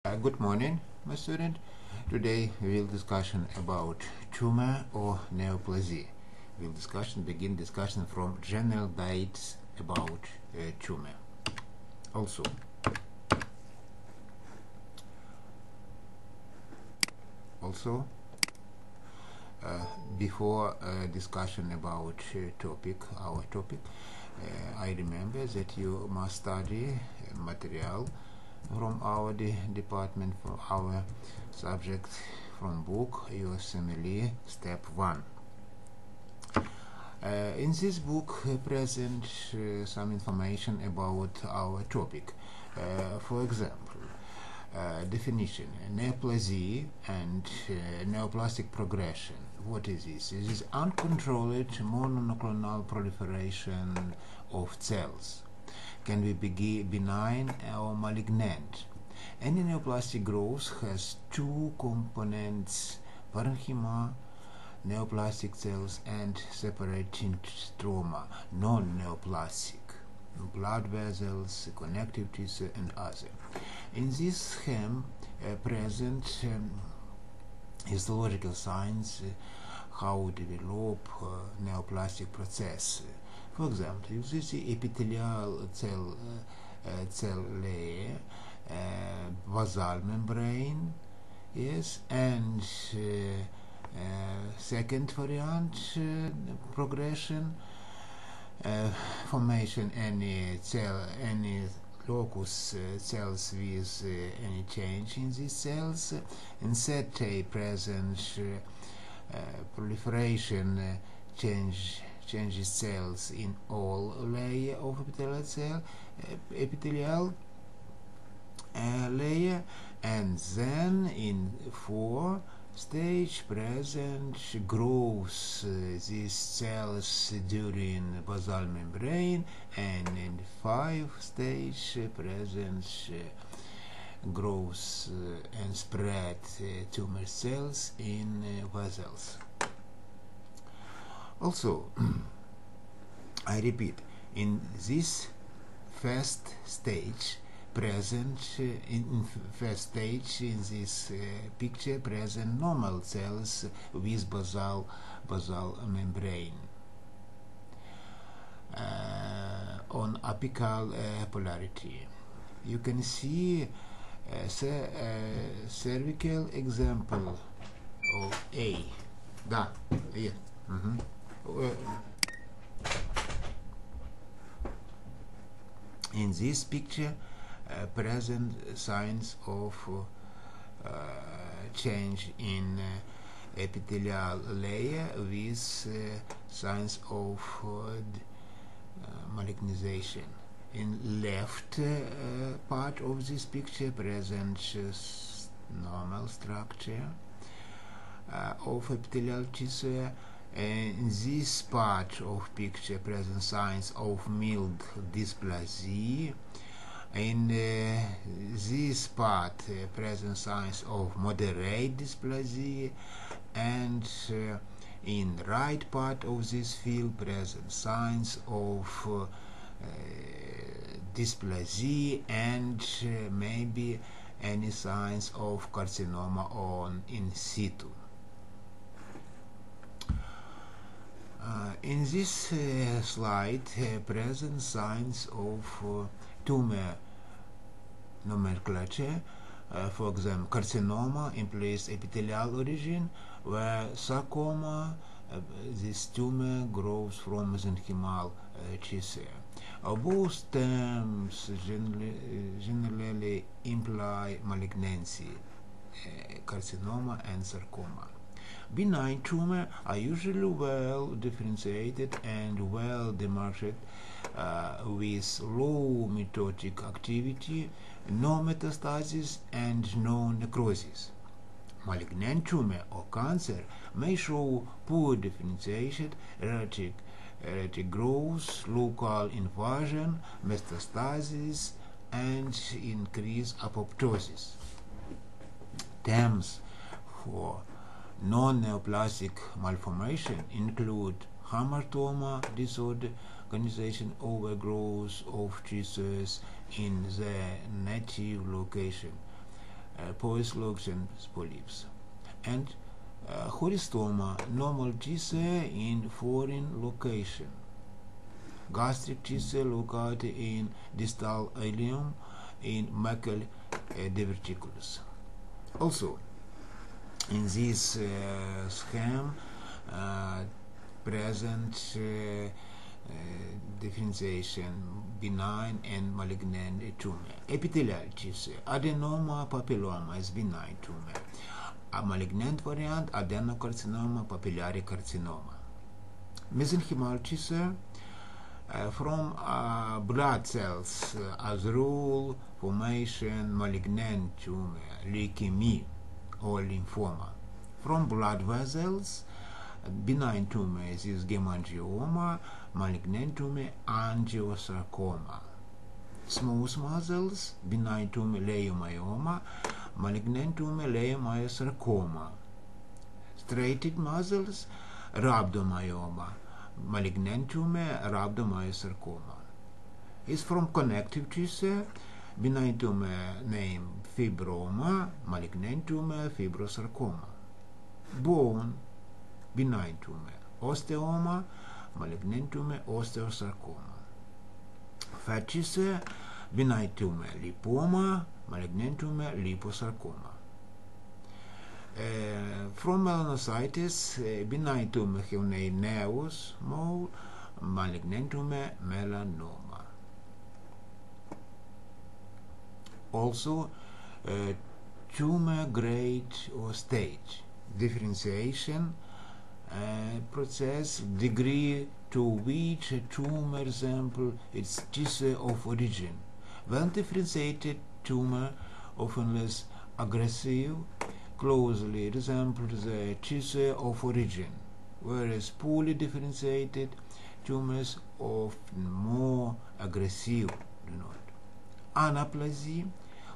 Good morning, my student. Today we will discussion about tumor or neoplasia. We'll begin discussion from general dates about tumor. Also, before discussion about our topic, I remember that you must study material from our department, for our subject from book USMLE Step 1. In this book present some information about our topic. For example, definition: neoplasia and neoplastic progression. What is this? This is uncontrolled monoclonal proliferation of cells. Can be benign or malignant. Any neoplastic growth has two components: parenchyma, neoplastic cells, and separating stroma, non-neoplastic, blood vessels, connective tissue, and other. In this scheme present histological signs how develop neoplastic process. For example, you see epithelial cell layer, basal membrane, yes, and second variant progression, formation any locus cells with any change in these cells. In setae present proliferation changes cells in all layer of epithelial layer, and then in 4 stage present grows these cells during basal membrane, and in 5 stage present grows and spread tumor cells in vessels. Also, I repeat, in this first stage present in this picture present normal cells with basal membrane on apical polarity. You can see cervical example of A. Here. In this picture present signs of change in epithelial layer with signs of malignization. In left part of this picture present normal structure of epithelial tissue. In this part of picture present signs of mild dysplasia. In this part present signs of moderate dysplasia, and in right part of this field present signs of dysplasia and maybe any signs of carcinoma on in situ. In this slide present signs of tumor nomenclature. For example, carcinoma implies epithelial origin, where sarcoma, this tumor grows from mesenchymal tissue. Both terms generally imply malignancy, carcinoma and sarcoma. Benign tumors are usually well differentiated and well demarcated, with low mitotic activity, no metastasis, and no necrosis. Malignant tumor or cancer may show poor differentiation, erratic growth, local invasion, metastasis, and increased apoptosis. Terms for non-neoplastic malformation include hamartoma disorder, organization overgrowth of tissues in the native location, polyps and polyps. And horistoma, normal tissue in foreign location. Gastric tissue located in distal ileum in Meckel diverticulus. Also, in this scheme, present differentiation benign and malignant tumor. Epithelial tissue, adenoma papilloma is benign tumor. A malignant variant, adenocarcinoma papillary carcinoma. Mesenchymal tissue, from blood cells, as rule, formation malignant tumor, leukemia or lymphoma. From blood vessels, benign tumors is hemangioma, malignant tumor, angiosarcoma. Smooth muscles, benign tumor, Leyomyoma, malignant tumor, leiomyosarcoma. Striated muscles, rhabdomyoma, malignant tumor, rhabdomyosarcoma. Is from connective tissue, benign tumor named Fibromyoma, malignant tumor, fibrosarcoma. Bone, benign tumor, osteoma, malignant tumor, osteosarcoma. Fat tissue, benign tumor, lipoma, malignant tumor, liposarcoma. From melanocytes, benign tumor have named nevus, mole, malignant tumor, melanoma. Also, tumor grade or stage, differentiation process, degree to which a tumor resembles its tissue of origin. When differentiated tumor, often less aggressive, closely resembles the tissue of origin, whereas poorly differentiated tumors often more aggressive. Anaplasia,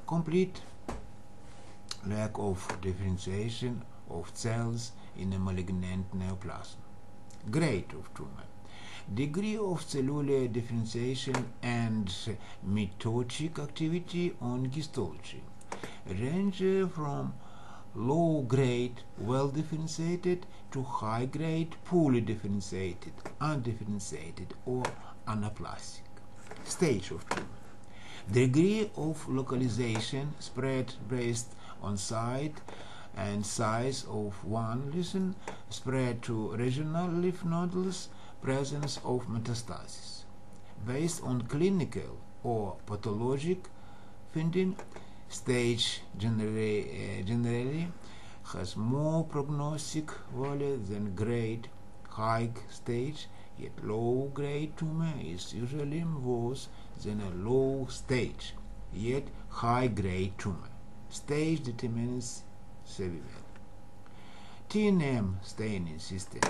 complete lack of differentiation of cells in a malignant neoplasm. Grade of tumor, degree of cellular differentiation and mitotic activity on histology, range from low grade well differentiated to high grade poorly differentiated, undifferentiated or anaplastic. Stage of tumor, degree of localization, spread based on site and size of one lesion, spread to regional lymph nodules, presence of metastasis. Based on clinical or pathologic finding, stage generally has more prognostic value than grade. High stage, yet low grade tumor is usually worse than a low stage, yet high grade tumor. Stage determines survival. TNM staining system.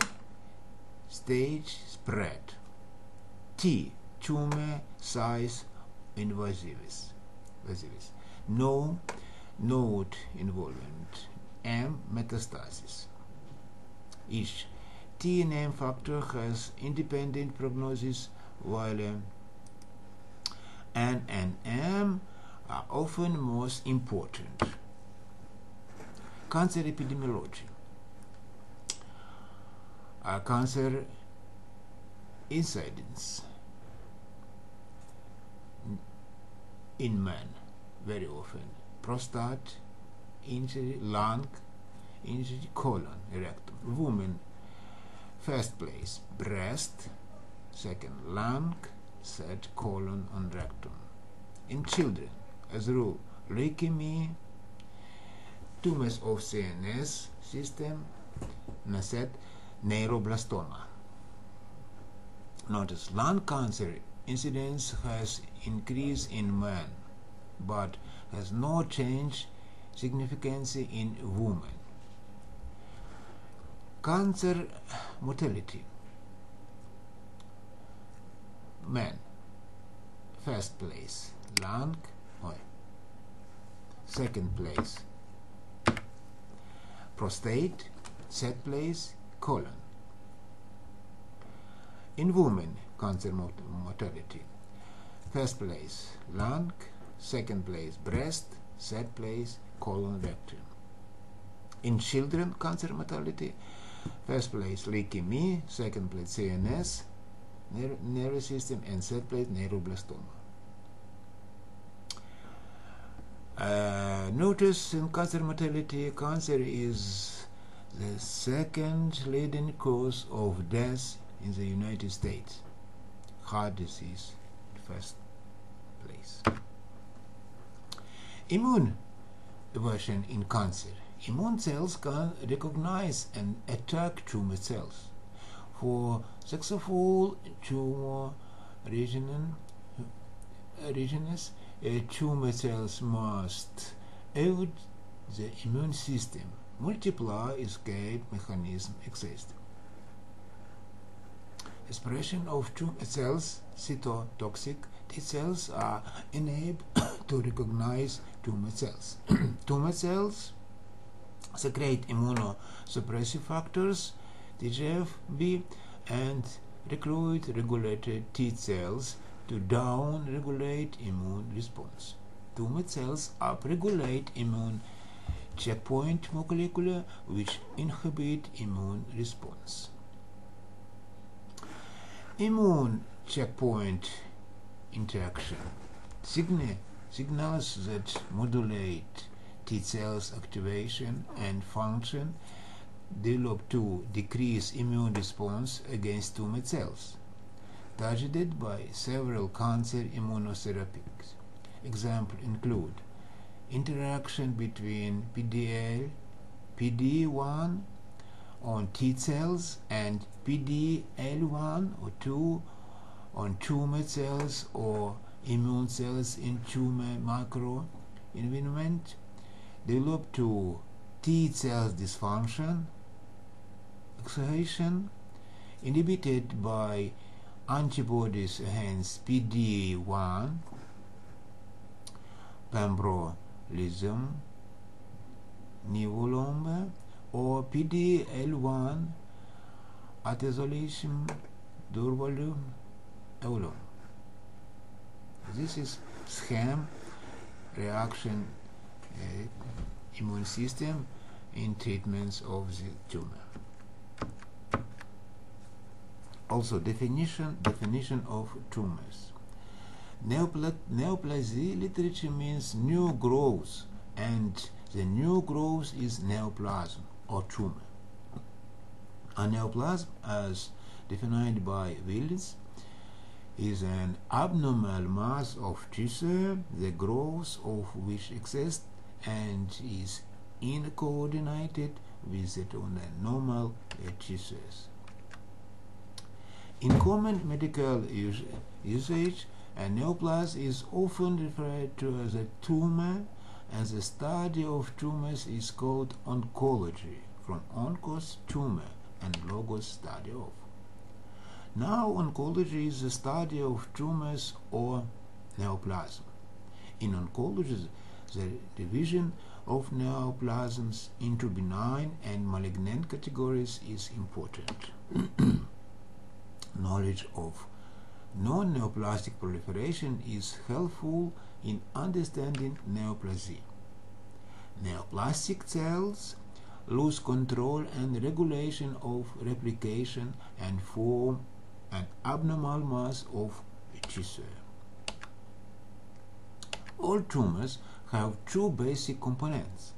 Stage spread. T, tumor size invasiveness. No node involvement. M, metastasis. Each TNM factor has independent prognosis, while N and M are often most important. Cancer epidemiology. Cancer incidence in men very often. Prostate injury, lung injury, colon, rectum. Women, first place breast, second lung, third colon and rectum. In children, as a rule, leukemia, tumors of CNS system, neuroblastoma. Notice, lung cancer incidence has increased in men, but has no change significance in women. Cancer mortality. Men, first place lung, second place prostate, third place colon. In women, cancer mortality, first place lung, second place breast, third place colon vector. In children, cancer mortality: first place leukemia, second place CNS, nervous system, and third place neuroblastoma. Notice in cancer mortality, cancer is the second leading cause of death in the United States. Heart disease in first place. Immune evasion in cancer. Immune cells can recognize and attack tumor cells. For successful tumor regions, tumor cells must out the immune system. Multiply escape mechanism exist. Expression of tumor cells, cytotoxic T cells, are enabled to recognize tumor cells. Tumor cells secrete immunosuppressive factors, TGF-B, and recruit regulated T cells to down-regulate immune response. Tumor cells upregulate immune checkpoint molecule, which inhibit immune response. Immune checkpoint interaction signals that modulate T cells activation and function develop to decrease immune response against tumor cells, targeted by several cancer immunotherapies. Examples include interaction between PD-1 on T cells and PD-L1 or 2 on tumor cells or immune cells in tumor microenvironment, develop to T cells dysfunction, exhaustion, inhibited by antibodies against PD-1, pembrolizumab, nivolumab, or PD-L1, atezolizumab, durvalumab. This is scheme reaction immune system in treatments of the tumor. Also, definition of tumors. Neoplasia literature means new growth, and the new growth is neoplasm or tumor. A neoplasm, as defined by Willis, is an abnormal mass of tissue, the growth of which exists and is uncoordinated with the normal tissues. In common medical usage, a neoplasm is often referred to as a tumor, and the study of tumors is called oncology, from onkos, tumor, and logos, study of. Now, oncology is the study of tumors or neoplasm. In oncology, the division of neoplasms into benign and malignant categories is important. Knowledge of non-neoplastic proliferation is helpful in understanding neoplasia. Neoplastic cells lose control and regulation of replication and form an abnormal mass of tissue. All tumors have two basic components: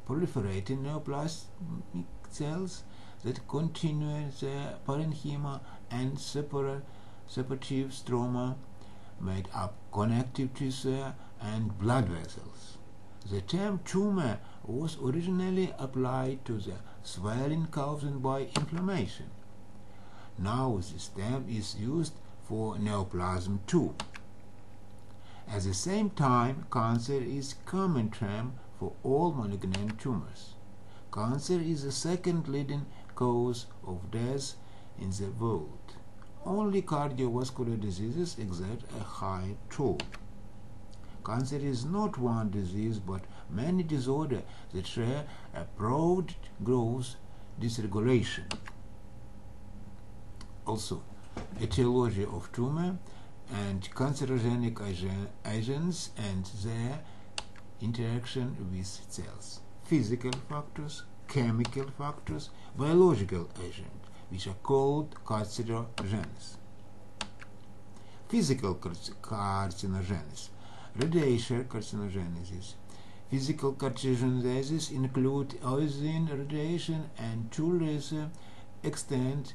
proliferating neoplastic cells that continue the parenchyma and suppurative stroma made up connective tissue and blood vessels. The term tumor was originally applied to the swelling caused by inflammation. Now this term is used for neoplasm too. At the same time, cancer is a common term for all malignant tumors. Cancer is the second leading cause of death in the world. Only cardiovascular diseases exert a high toll. Cancer is not one disease but many disorders that share a broad growth dysregulation. Also, etiology of tumor and cancerogenic agents and their interaction with cells. Physical factors, chemical factors, biological agents, which are called carcinogens. Physical carcinogenesis, radiation carcinogenesis. Physical carcinogenesis include ozone radiation and to lesser extent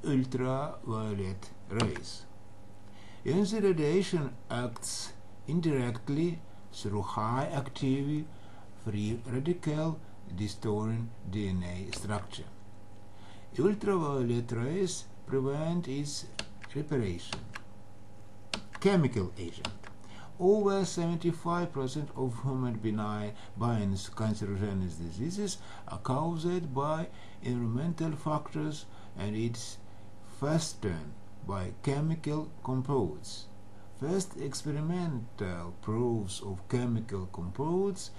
ultraviolet rays. Ionizing radiation acts indirectly through high activity free radical distorting DNA structure. Ultraviolet rays prevent its reparation. Chemical agent. Over 75% of human benign cancerogenous diseases are caused by environmental factors, and it's fastened by chemical compounds. First experimental proofs of chemical compounds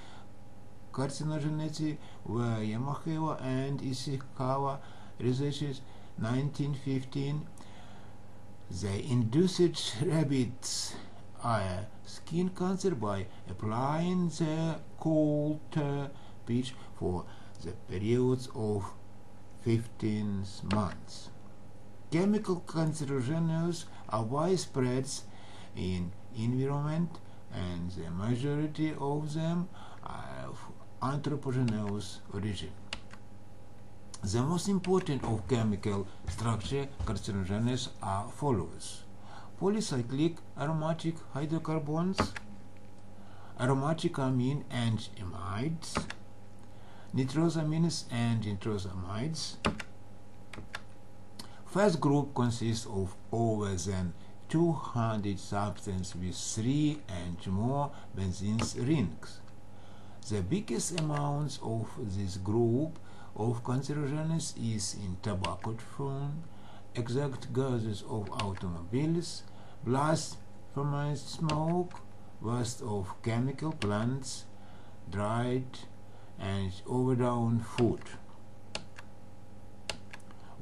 carcinogenicity were Yamahawa and Ishikawa researchers 1915. They induced rabbits' eye skin cancer by applying the cold pitch for the periods of 15 months. Chemical cancerogens are widespread in environment, and the majority of them are of anthropogenous origin. The most important of chemical structure carcinogens are follows: polycyclic aromatic hydrocarbons, aromatic amine and amides, nitrosamines and nitrosamides. First group consists of over than 200 substances with 3 and more benzene rings. The biggest amounts of this group of cancerogens is in tobacco form, exhaust gases of automobiles, blast furnace smoke, waste of chemical plants, dried and overdone food.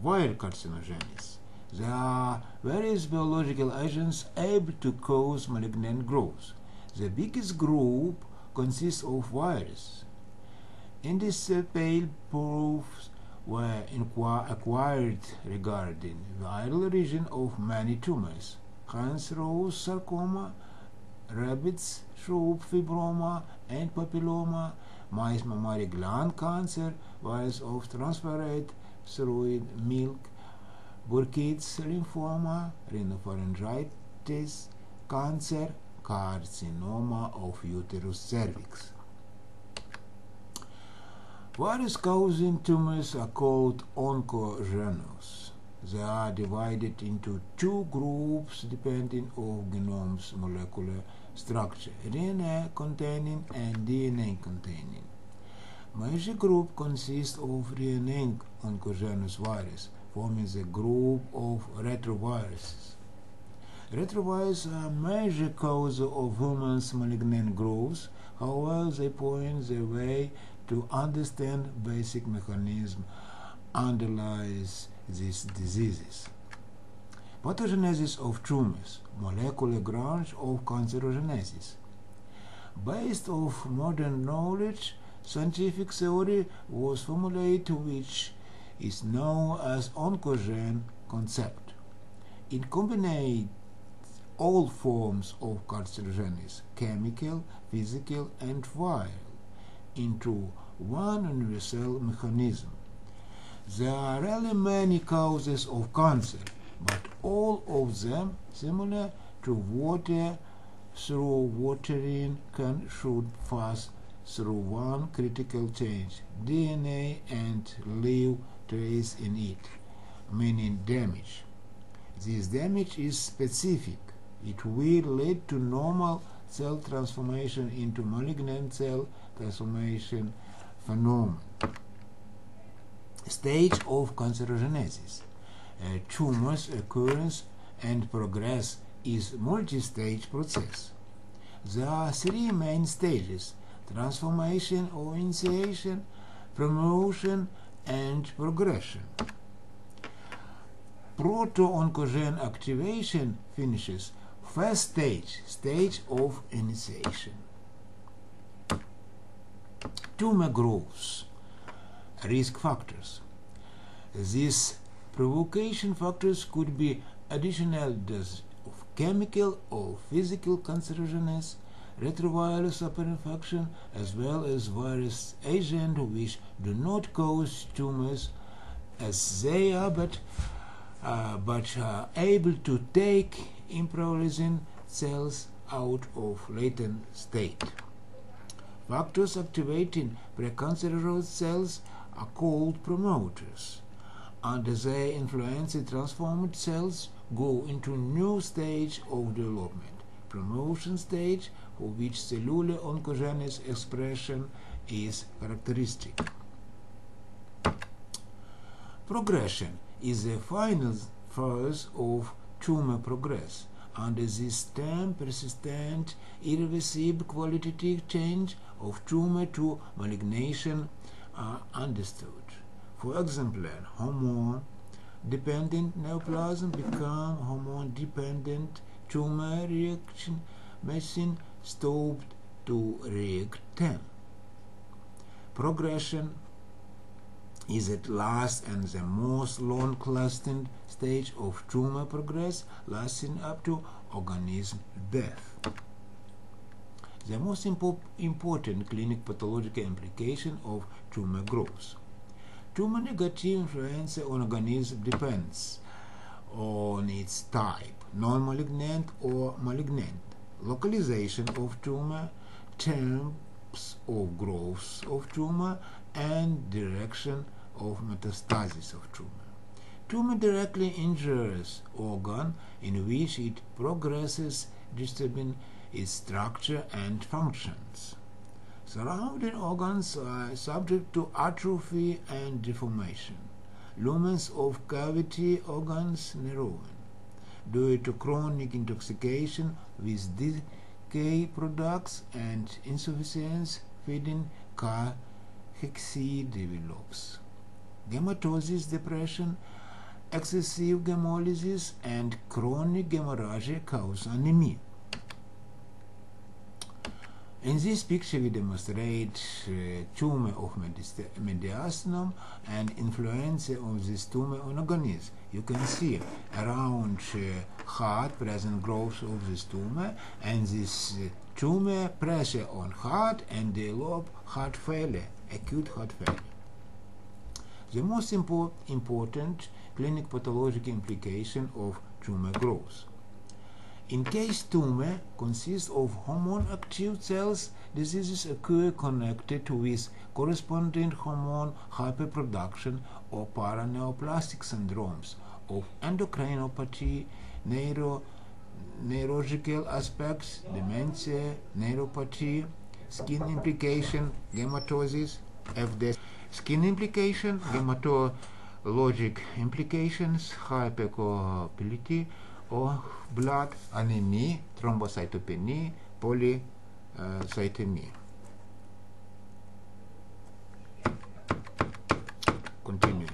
Viral carcinogens. There are various biological agents able to cause malignant growth. The biggest group consists of viruses. Indisputable proofs were acquired regarding viral origin of many tumors: cancerous sarcoma, rabbit's foot fibroma and papilloma, mice mammary gland cancer, virus of transparent thyroid milk, Burkitt's lymphoma, rhinopharyngitis cancer, carcinoma of uterus cervix. Virus-causing tumors are called oncogenes. They are divided into two groups depending on genome's molecular structure: RNA-containing and DNA-containing. Major group consists of RNA oncogenous virus, forming the group of retroviruses. Retroviruses are a major cause of humans' malignant growth. However, they point the way to understand basic mechanism underlies these diseases. Pathogenesis of tumors, molecular grounds of cancerogenesis. Based on modern knowledge, scientific theory was formulated which is known as oncogene concept. It combines all forms of carcinogenesis, chemical, physical, and viral, into one universal mechanism. There are really many causes of cancer, but all of them similar to water. Through watering should pass through one critical change, DNA, and leave trace in it, meaning damage. This damage is specific. It will lead to normal cell transformation into malignant cell transformation phenomenon. Stage of cancerogenesis. Tumors occurrence and progress is multi-stage process. There are three main stages: transformation or initiation, promotion, and progression. Proto-oncogene activation finishes first stage of initiation. Tumor growth risk factors. These provocation factors could be additional dose of chemical or physical cancerogenesis, retroviral superinfection, as well as virus agents which do not cause tumors as they are, but are able to take improvising cells out of latent state. Factors activating precancerous cells are called promoters. Under their influence, the transformed cells go into new stage of development, promotion stage, for which cellular oncogenes expression is characteristic. Progression is the final phase of tumor progress. Under this term, persistent, irreversible qualitative change of tumor to malignation are understood. For example, hormone-dependent neoplasm become hormone-dependent tumor reaction medicine stopped to react. Progression is at last and the most long-lasting stage of tumor progress, lasting up to organism death. The most important clinic pathological implication of tumor growth. Tumor negative influence on organism depends on its type, non-malignant or malignant, localization of tumor, terms of growth of tumor, and direction of metastasis of tumor. Tumor directly injures organ in which it progresses, disturbing its structure and functions. Surrounding organs are subject to atrophy and deformation. Lumens of cavity organs narrowen due to chronic intoxication with decay products and insufficient feeding. Cachexia develops. Gematosis, depression, excessive hemolysis, and chronic hemorrhagia cause anemia. In this picture, we demonstrate tumor of mediastinum and influence of this tumor on organism. You can see around heart present growth of this tumor, and this tumor pressure on heart and develop heart failure, acute heart failure. The most important clinic pathological implication of tumor growth. In case tumor consists of hormone-active cells, diseases occur connected with corresponding hormone hyperproduction or paraneoplastic syndromes of endocrinopathy, neurological aspects, dementia, neuropathy, skin implication, gematosis, FDS, skin implication, hematologic implications, hypercoagulability, or blood anemia, thrombocytopenia, polycythemia. Continue.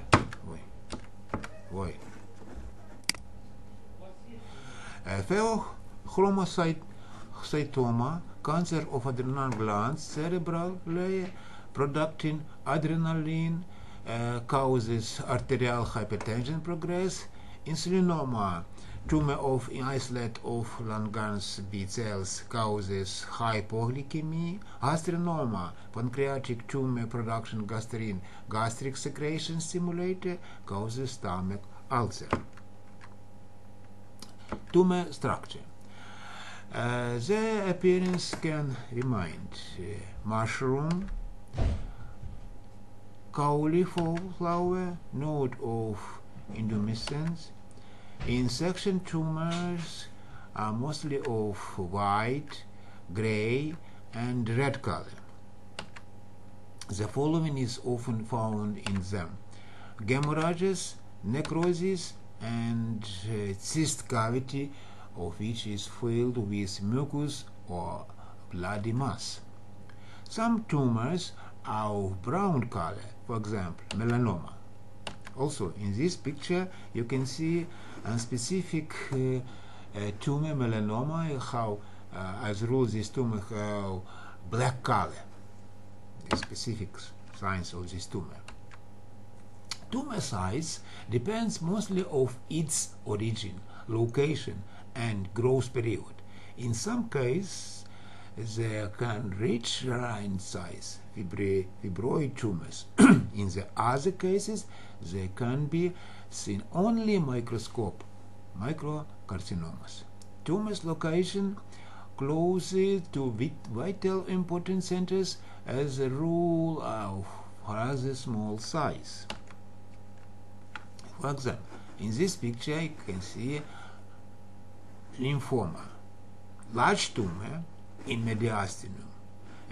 Pheochromocytoma, cancer of adrenal glands, cerebral layer, producing adrenaline, causes arterial hypertension progress. Insulinoma, tumor of isolate of Langerhans B cells, causes hypoglycemia. Gastrinoma, pancreatic tumor production gastrin, gastric secretion stimulator, causes stomach ulcer. Tumor structure. Their appearance can remind mushroom, cauliflower, node of indomescence. In section, tumors are mostly of white, gray, and red color. The following is often found in them: hemorrhages, necrosis, and cyst cavity of which is filled with mucus or bloody mass. Some tumors are of brown color, for example, melanoma. Also, in this picture, you can see a specific tumor, melanoma, how, as a rule, this tumor have black color. specific signs of this tumor. Tumor size depends mostly of its origin, location, and growth period. In some cases, they can reach in size, fibroid tumors. In the other cases, they can be seen only microscope, microcarcinomas. Tumors location closer to vital important centers as a rule of rather small size. For example, in this picture you can see lymphoma, large tumor in mediastinum,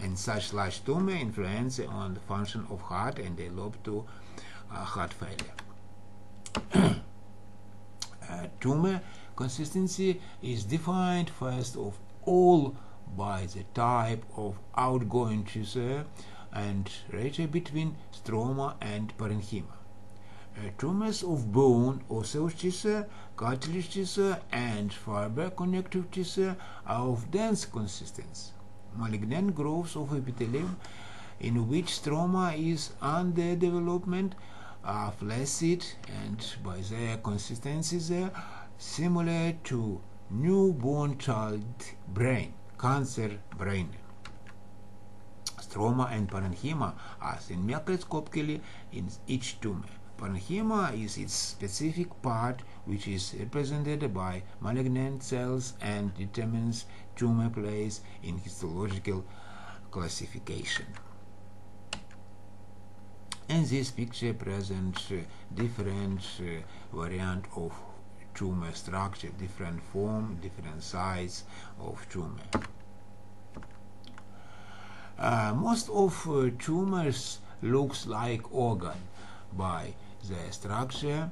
and such large tumor influence on the function of heart and develop to heart failure. Tumor consistency is defined first of all by the type of outgoing tissue and ratio between stroma and parenchyma. Tumors of bone or soft tissue, cartilage tissue, and fiber connective tissue are of dense consistency. Malignant growths of epithelium in which stroma is under development are flaccid and by their consistency they are similar to newborn child brain, cancer brain. Stroma and parenchyma are seen microscopically in each tumor. Parenchyma is its specific part which is represented by malignant cells and determines tumor place in histological classification. And this picture presents different variant of tumor structure, different form, different size of tumor. Most of tumors looks like organ by their structure,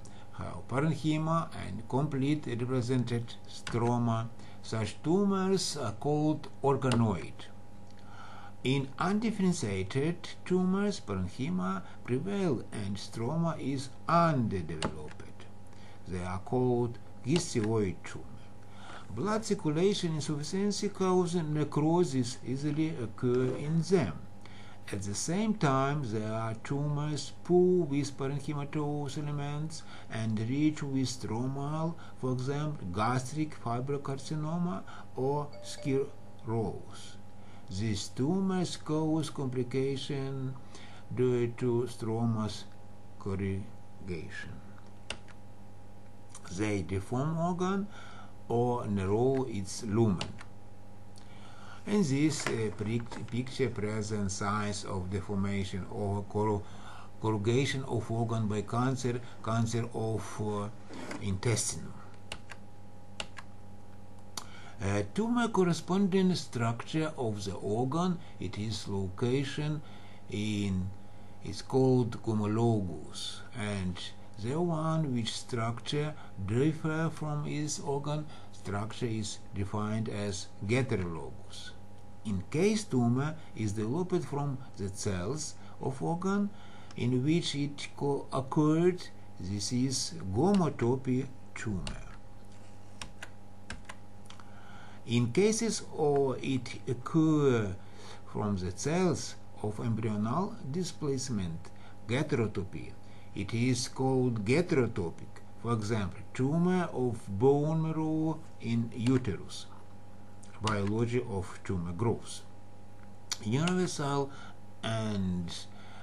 parenchyma and complete represented stroma. Such tumors are called organoid. In undifferentiated tumors, parenchyma prevail and stroma is underdeveloped. They are called histioid tumor. Blood circulation insufficiency causing necrosis easily occur in them. At the same time, there are tumors poor with parenchymatous elements and rich with stromal, for example, gastric fibrocarcinoma or sclerose. These tumors cause complication due to stroma's corrugation. They deform organ or narrow its lumen. And this picture presents signs of deformation or corrugation of organ by cancer of intestine. Tumor corresponding structure of the organ, its location is called homologous, and the one which structure differ from its organ structure is defined as heterologous. In case tumor is developed from the cells of organ in which it occurred, this is gomotopy tumor. In cases or it occur from the cells of embryonal displacement, heterotopy, it is called heterotopic. For example, tumor of bone marrow in uterus. Biology of tumor growth. Universal and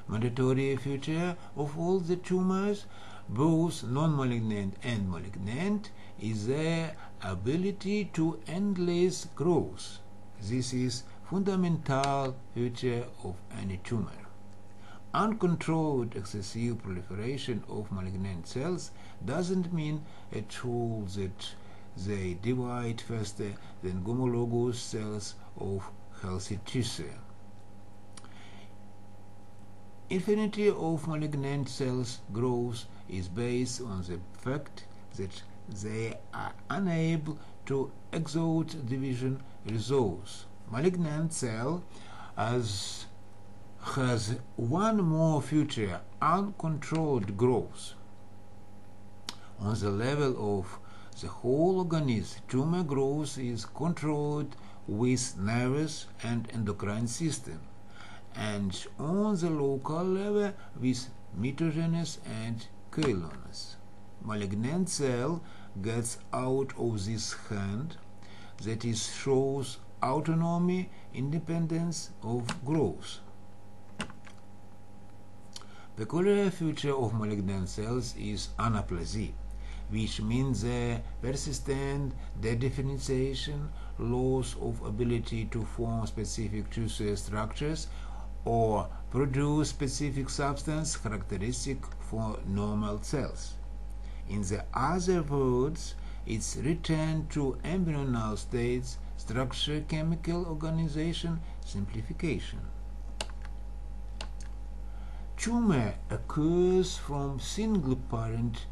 mandatory feature of all the tumors, both non-malignant and malignant, is their ability to endless growth. This is fundamental feature of any tumor. Uncontrolled excessive proliferation of malignant cells doesn't mean at all that they divide faster than homologous cells of healthy tissue. Infinity of malignant cells growth is based on the fact that they are unable to exhaust division resource. Malignant cell has one more feature: uncontrolled growth. On the level of the whole organism, tumor growth is controlled with nervous and endocrine system, and on the local level with mitogenes and carcinogens. Malignant cell gets out of this hand, that is, shows autonomy, independence of growth. Peculiar feature of malignant cells is anaplasia, which means the persistent dedifferentiation, loss of ability to form specific tissue structures or produce specific substance characteristic for normal cells. In the other words, its return to embryonal states, structure, chemical organization, simplification. Tumor occurs from single-parent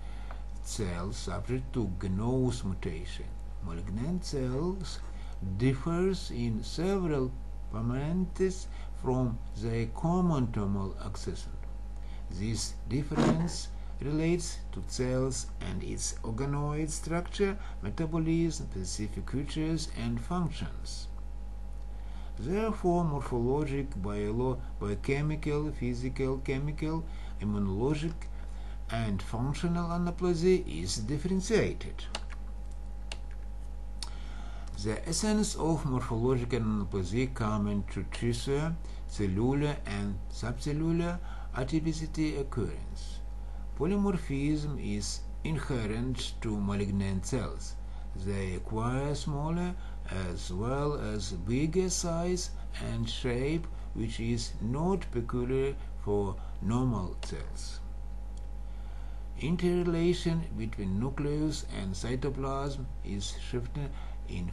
cells subject to Cavernous mutation. Malignant cells differs in several parameters from the common tumoral accession. This difference relates to cells and its organoid structure, metabolism, specific features, and functions. Therefore, morphologic, biochemical, physical, chemical, immunologic, and functional anaplasia is differentiated. The essence of morphological anaplasia common to tissue, cellular, and subcellular atypicity occurrence. Polymorphism is inherent to malignant cells. They acquire smaller as well as bigger size and shape, which is not peculiar for normal cells. Interrelation between nucleus and cytoplasm is shifted in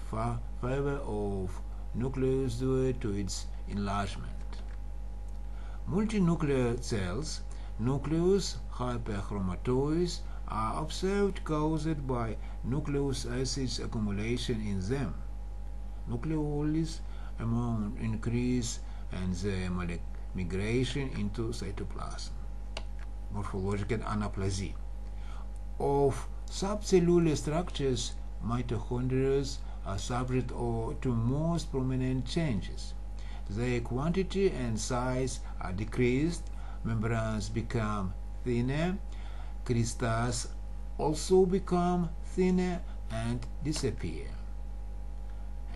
favor of nucleus due to its enlargement. Multinuclear cells, nucleus hyperchromatosis, are observed caused by nucleic acids accumulation in them. Nucleolysis amount increase and the migration into cytoplasm. Morphological anaplasia. Of subcellular structures, mitochondria are subject to most prominent changes. Their quantity and size are decreased, membranes become thinner, crystals also become thinner and disappear.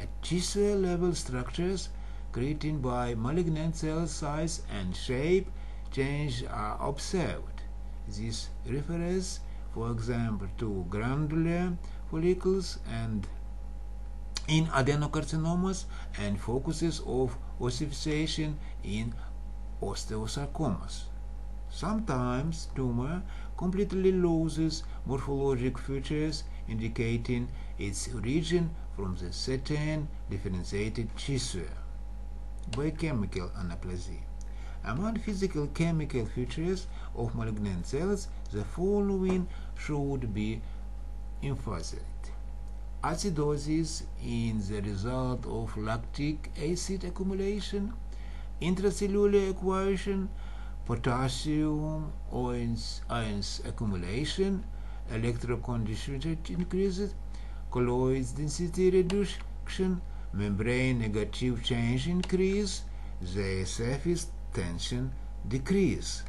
At tissue-level structures created by malignant cell size and shape change are observed. This refers, for example, to granular follicles and in adenocarcinomas and focuses of ossification in osteosarcomas. Sometimes tumor completely loses morphologic features, indicating its origin from the certain differentiated tissue. Biochemical anaplasia. Among physical chemical features of malignant cells, the following should be emphasized. Acidosis is the result of lactic acid accumulation, intracellular acquisition, potassium ions accumulation, electroconductivity increases, colloid density reduction, membrane negative change increase, the surface tension decrease.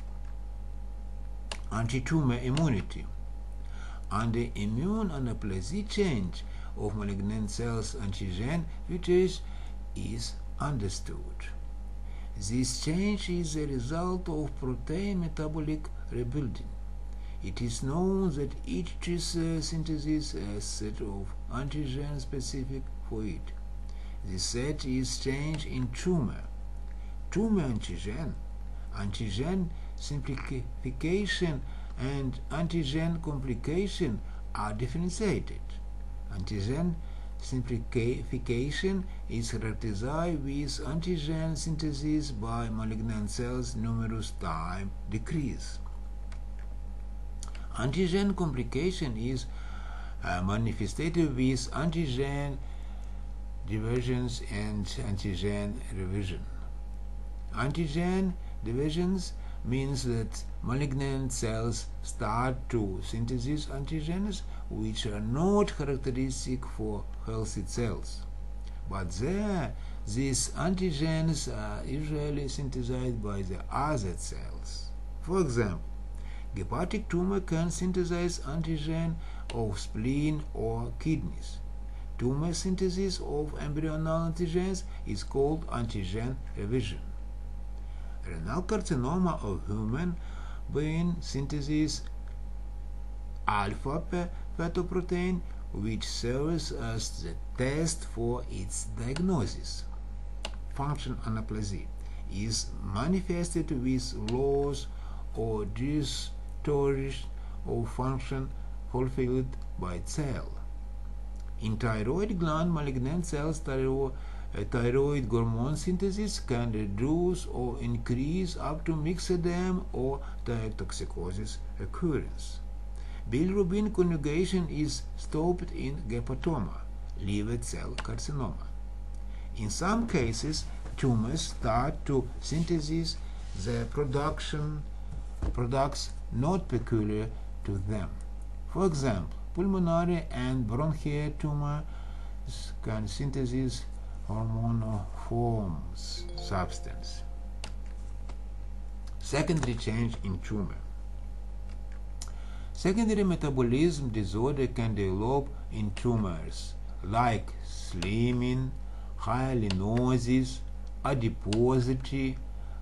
Antitumor immunity. Under immune anaplasia, change of malignant cells antigen features is understood. This change is a result of protein metabolic rebuilding. It is known that each tissue synthesizes a set of antigens specific for it. This set is changed in tumor. Tumor antigen simplification and antigen complication are differentiated. Antigen simplification is characterized with antigen synthesis by malignant cells numerous times decrease. Antigen complication is manifested with antigen divergence and antigen revision. Antigen divergence means that malignant cells start to synthesize antigens which are not characteristic for healthy cells, but their These antigens are usually synthesized by the other cells. For example, hepatic tumor can synthesize antigen of spleen or kidneys. Tumor synthesis of embryonal antigens is called antigen revision. Renal carcinoma of human being synthesis alpha fetoprotein, which serves as the test for its diagnosis. Function anaplasia is manifested with loss or distortion of function fulfilled by cell. In thyroid gland malignant cells, thyroid hormone synthesis can reduce or increase up to myxedema or thyrotoxicosis occurrence. Bilirubin conjugation is stopped in hepatoma, liver cell carcinoma. In some cases, tumors start to synthesize the products not peculiar to them. For example, pulmonary and bronchial tumors can synthesize hormoniform substance. Secondary change in tumor. Secondary metabolism disorder can develop in tumors like slimming, hyalinosis, adiposity,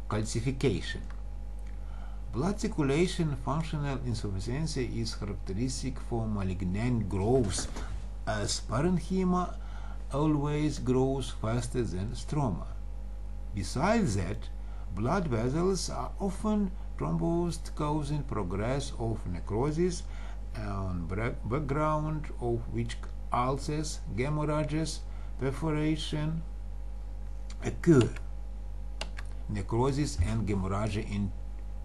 calcification. Blood circulation functional insufficiency is characteristic for malignant growth, as parenchyma always grows faster than stroma. Besides that, blood vessels are often thrombosed, causing progress of necrosis, on background of which ulcers, hemorrhages, perforation occur. Necrosis and hemorrhage in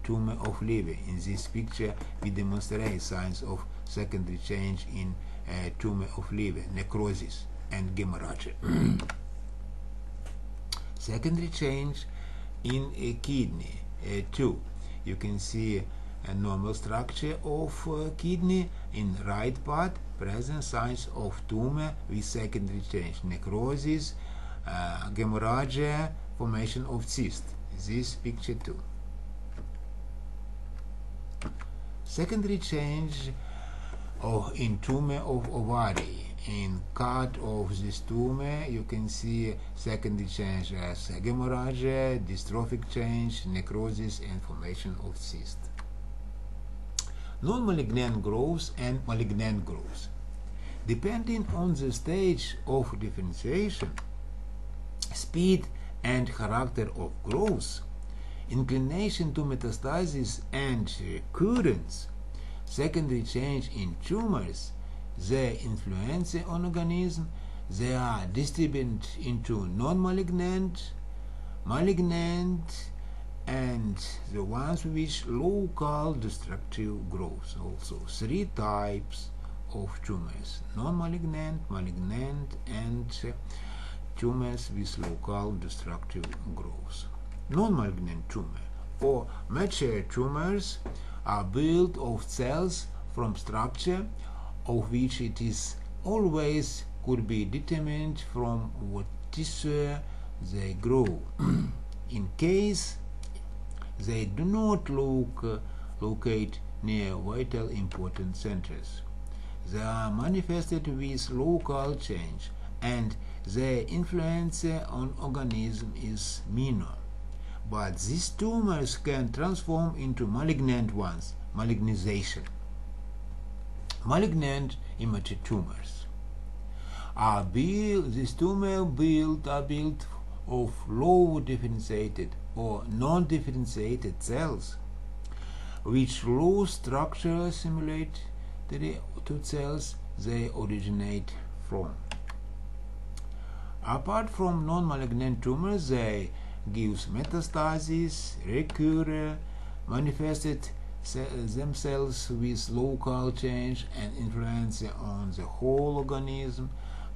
tumor of liver. In this picture, we demonstrate signs of secondary change in tumor of liver, necrosis and hemorrhage. Secondary change in a kidney. 2. You can see a normal structure of kidney. In right part, present signs of tumor with secondary change, necrosis, hemorrhage, formation of cyst. This picture 2. Secondary change in tumor of ovary. In cut of this tumor, you can see secondary change as hemorrhage, dystrophic change, necrosis, and formation of cyst. Non-malignant growth and malignant growth. Depending on the stage of differentiation, speed and character of growth, inclination to metastasis and recurrence, secondary change in tumors, their influence on organism, they are distributed into non-malignant, malignant, and the ones with local destructive growth. Also, 3 types of tumors: non-malignant, malignant, and tumors with local destructive growth. Non-malignant tumor or mature tumors are built of cells from structure of which it is always could be determined from what tissue they grow. In case they do not locate near vital important centers, they are manifested with local change, and their influence on organism is minor. But these tumors can transform into malignant ones, malignization. Malignant immature tumors are built of low differentiated or non-differentiated cells, which lose structure similar to cells they originate from. Apart from non-malignant tumors, they give metastases, recur, manifested themselves with local change and influence on the whole organism,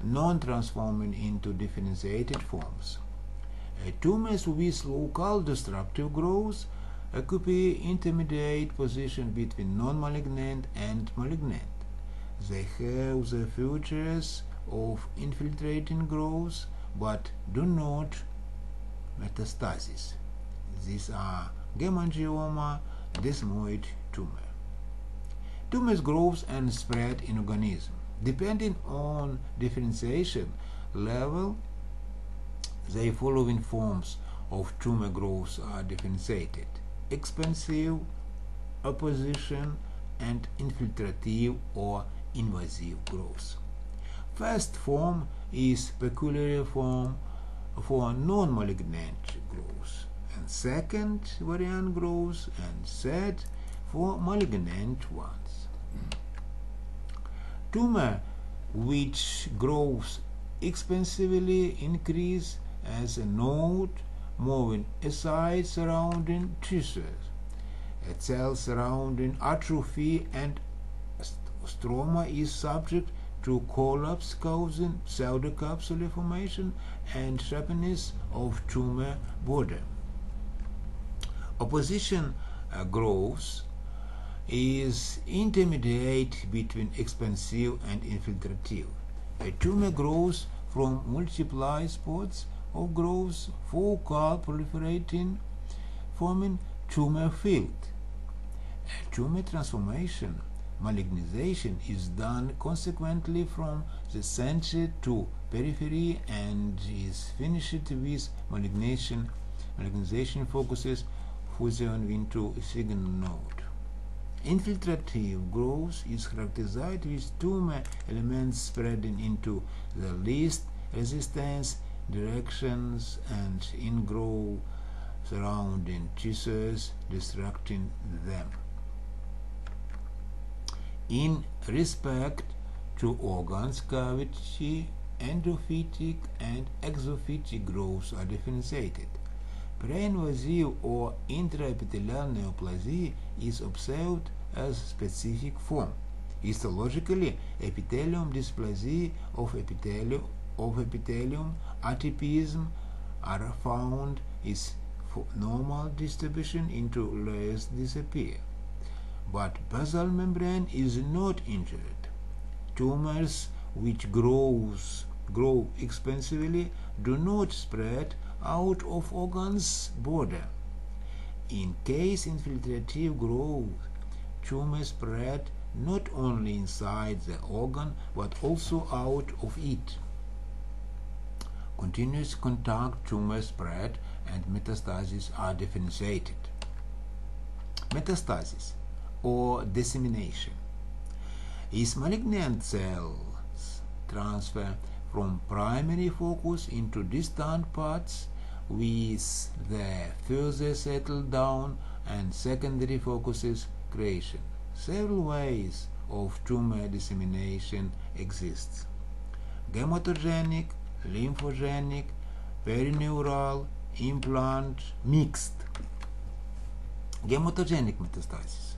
non-transforming into differentiated forms. Tumors with local destructive growth occupy intermediate position between non-malignant and malignant. They have the features of infiltrating growth, but do not metastasis. These are hemangioma, desmoid tumor. Tumors grow and spread in organism. Depending on differentiation level, the following forms of tumor growth are differentiated: expansive, opposition, and infiltrative or invasive growth. First form is peculiar form for non-malignant growth, and second variant growth, and third for malignant ones. Tumor which grows expansively increase as a node moving aside surrounding tissues. A cell surrounding atrophy and stroma is subject to collapse, causing pseudocapsular formation and sharpness of tumor border. Opposition growth is intermediate between expansive and infiltrative. A tumor grows from multiple spots of growth, focal proliferating, forming tumor field. A tumor transformation, malignization, is done consequently from the center to periphery and is finished with malignization focuses fusion into a single node. Infiltrative growth is characterized with tumor elements spreading into the least resistance directions and ingrow surrounding tissues, destructing them. In respect to organs, cavity, endophytic and exophytic growths are differentiated. Pre-invasive or intraepithelial neoplasia is observed as specific form. Histologically, epithelium dysplasia of epithelium, atypism are found. Is normal distribution into layers disappear, but basal membrane is not injured. Tumors which grow expansively do not spread out of organ's border. In case infiltrative growth, tumors spread not only inside the organ but also out of it. Continuous contact tumor spread and metastases are differentiated. Metastasis or dissemination is malignant cells transfer from primary focus into distant parts with the further settle down and secondary focuses creation. Several ways of tumor dissemination exist: gametogenic, lymphogenic, perineural, implant, mixed. Gametogenic metastasis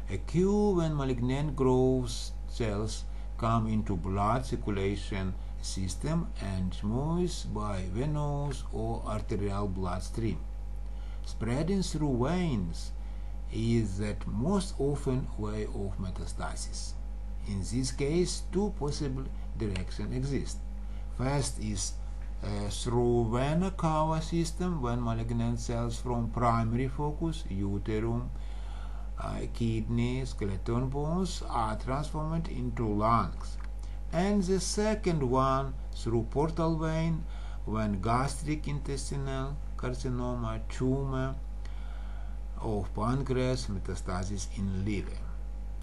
occur when malignant growth cells come into blood circulation system and moves by venous or arterial bloodstream. Spreading through veins is that most often way of metastasis. In this case, two possible directions exist. First is through vena cava system, when malignant cells from primary focus, uterus, kidney, skeleton bones are transformed into lungs. And the second one through portal vein, when gastric intestinal carcinoma, tumor of pancreas, metastasis in liver.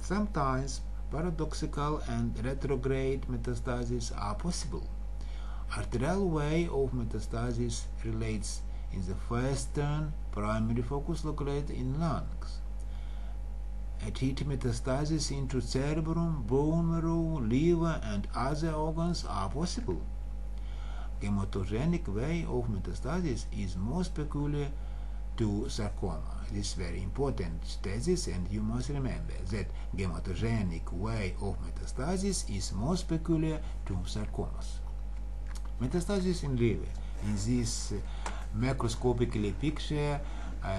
Sometimes paradoxical and retrograde metastases are possible. Arterial way of metastasis relates in the first turn, primary focus located in lungs. At it, metastasis into cerebrum, bone marrow, liver, and other organs are possible. Gametogenic way of metastasis is most peculiar to sarcoma. This is very important thesis, and you must remember that gametogenic way of metastasis is most peculiar to sarcomas. Metastasis in liver. In this macroscopically picture,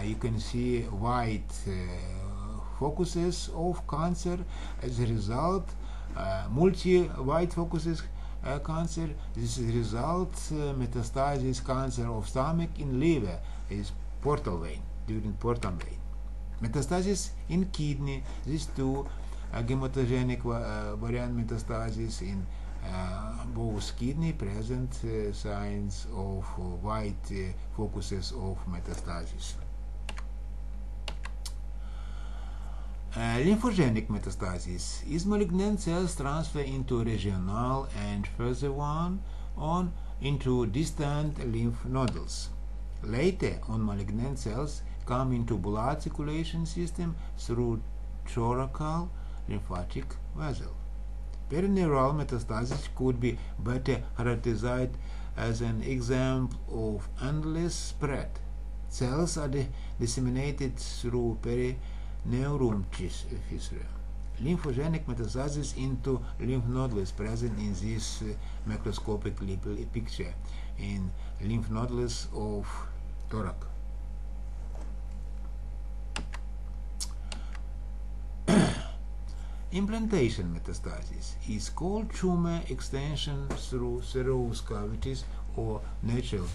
you can see white focuses of cancer. As a result, multi-white focuses cancer. This result metastasis cancer of stomach in liver is portal vein, during portal vein. Metastasis in kidney, these two hematogenic variant metastasis in both kidney present signs of white focuses of metastasis. Lymphogenic metastasis is malignant cells transfer into regional and further on into distant lymph nodules. Later on, malignant cells come into blood circulation system through thoracal lymphatic vessel. Perineural metastasis could be better characterized as an example of endless spread. Cells are disseminated through perineural fissure. Lymphogenic metastasis into lymph nodules present in this macroscopic picture in lymph nodules of thorax. Implantation metastasis is called tumor extension through serous cavities or natural